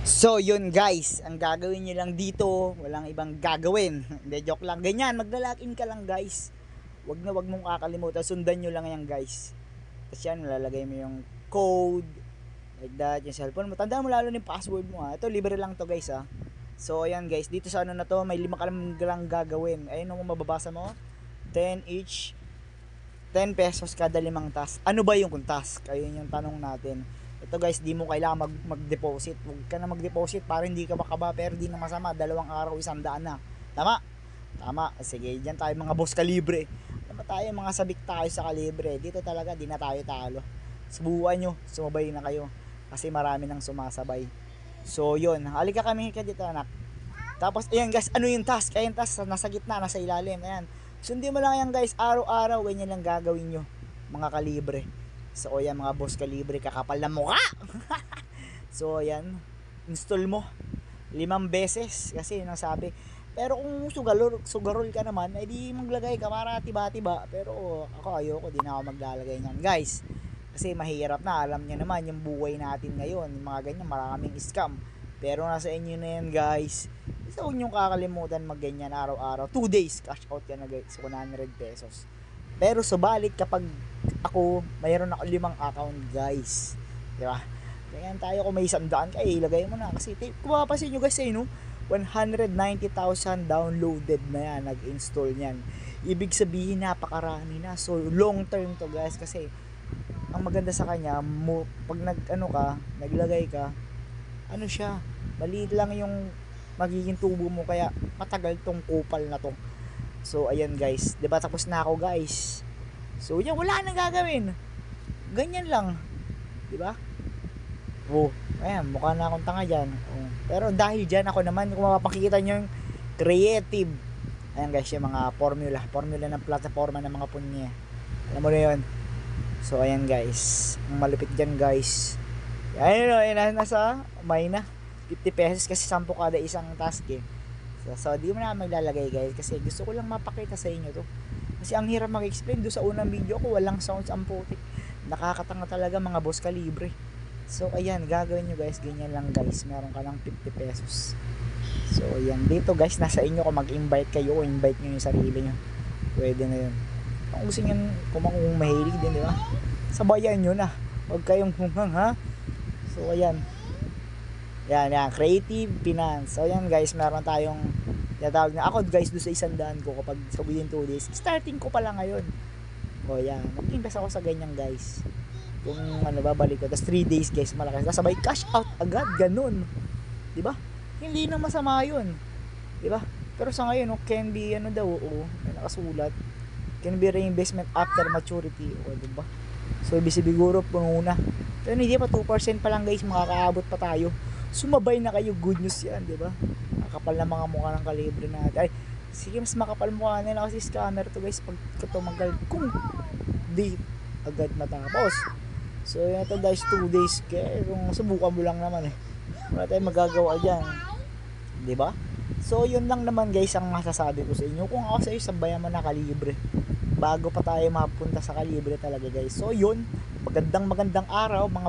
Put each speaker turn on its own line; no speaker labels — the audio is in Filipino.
So yun guys, ang gagawin nyo lang dito, walang ibang gagawin. Hindi, joke lang. Ganyan, maglalagin ka lang guys. Wag mong kakalimutan, sundan nyo lang yan guys. Tapos yan, lalagay mo yung code, like that, yung cellphone mo. Tandaan mo lalo yung password mo ha. Ito, libre lang to guys ha. So ayan guys, dito sa ano na to, may 5 ka lang gagawin. Ayun kung mababasa mo, 10 each, 10 pesos kada 5 task. Ano ba yung task? Ayun yung tanong natin. Ito guys, di mo kailangan mag-deposit. Huwag ka na mag-deposit para hindi ka makaba, pero di na masama. 2 araw, 100 na. Tama? Tama. Sige, dyan tayo mga boss kalibre. Tama tayo, mga sabik tayo sa kalibre. Dito talaga, di na tayo talo. Subukan nyo, sumabay na kayo. Kasi marami nang sumasabay. So yun, halika kami ka dito anak. Tapos ayan guys, ano yung task? Ayan task, nasa gitna, nasa ilalim. Ayan. Sundin mo lang yan guys, araw-araw, ganyan lang gagawin nyo. Mga kalibre. So ayan mga boss kalibre, kakapal na mukha. So ayan, install mo 5 beses kasi yun ang sabi. Pero kung sugarol ka naman, ay di maglagay ka para tiba-tiba. Pero ako ayoko, di na ako maglalagay niyan guys. Kasi mahirap na, alam niyo naman yung buhay natin ngayon, yung mga ganyan, maraming scam. Pero nasa inyo na yan guys. So huwag niyong kakalimutan magganyan araw-araw. 2 days cash out ka na guys, 100 pesos. Pero subalit kapag ako, mayroon ako 5 account guys. Di ba? Ganyan tayo, kung may 100 ka, ilagay mo na. Kasi kung mapapansin nyo guys, no? 190,000 downloaded na yan, nag-install niyan. Ibig sabihin, napakarami na. So, long term to guys. Kasi, ang maganda sa kanya, pag naglagay ka, ano siya, maliit lang yung magiging tubo mo. Kaya, matagal tong kupal na to. So ayan guys, 'di ba tapos na ako guys. So yan, wala nang gagawin. Ganyan lang, 'di ba? Oh, ayan, mukha na akong tanga diyan. Oh. Pero dahil diyan ako naman, kung mapapakita niyo yung creative. Ayan guys, yung mga formula ng plataforma ng mga punye. Alam mo na 'yon. So ayan guys, ang malupit diyan guys. Ayun, nasa may na 50 pesos kasi 10 kada isang task eh. So di mo na maglalagay guys kasi gusto ko lang mapakita sa inyo to. Kasi ang hirap mag-explain do sa unang video ko, walang sounds ang putik. Nakakatanga talaga mga boss kalibre. So ayan, gagawin nyo guys, ganyan lang guys. Meron ka lang 50 pesos. So ayan, dito guys, nasa inyo kung mag-invite kayo o invite nyo yung sarili nyo. Pwede na yun. Kung gusto nyo, kung mahilig din, di ba? Sabayan nyo na. Huwag kayong hunghang ha. So ayan. Yan, creative finance. So yan guys, meron tayong tinatawag na ako guys doon sa 100 ko kapag sa within 2 days. Starting ko pa lang ngayon. O yan, mag-invest ako sa ganyan guys. Kung babalik ko. Tapos 3 days guys, malakas. Tapos sabay cash out agad, ganun. Diba? Hindi na masama yun. Diba? Pero sa ngayon, can be daw, may nakasulat. Can be reinvestment after maturity. O diba? So ibig siguro panguna. Pero hindi pa 2% pa lang guys, makakaabot pa tayo. Sumabay na kayo, good news yan, di ba? Makapal na mga mukha ng kalibre natin. Ay, sige, mas makapal mukha nila kasi scammer to guys pag tumagal kung di agad matapos. So yan to guys, 2 days kaya kung subukan mo lang naman wala tayong magagawa dyan, di ba? So yun lang naman guys ang masasabi ko sa inyo. Kung ako sa iyo, sabayan mo na kalibre bago pa tayo mapunta sa kalibre talaga guys. So yun, magandang araw mga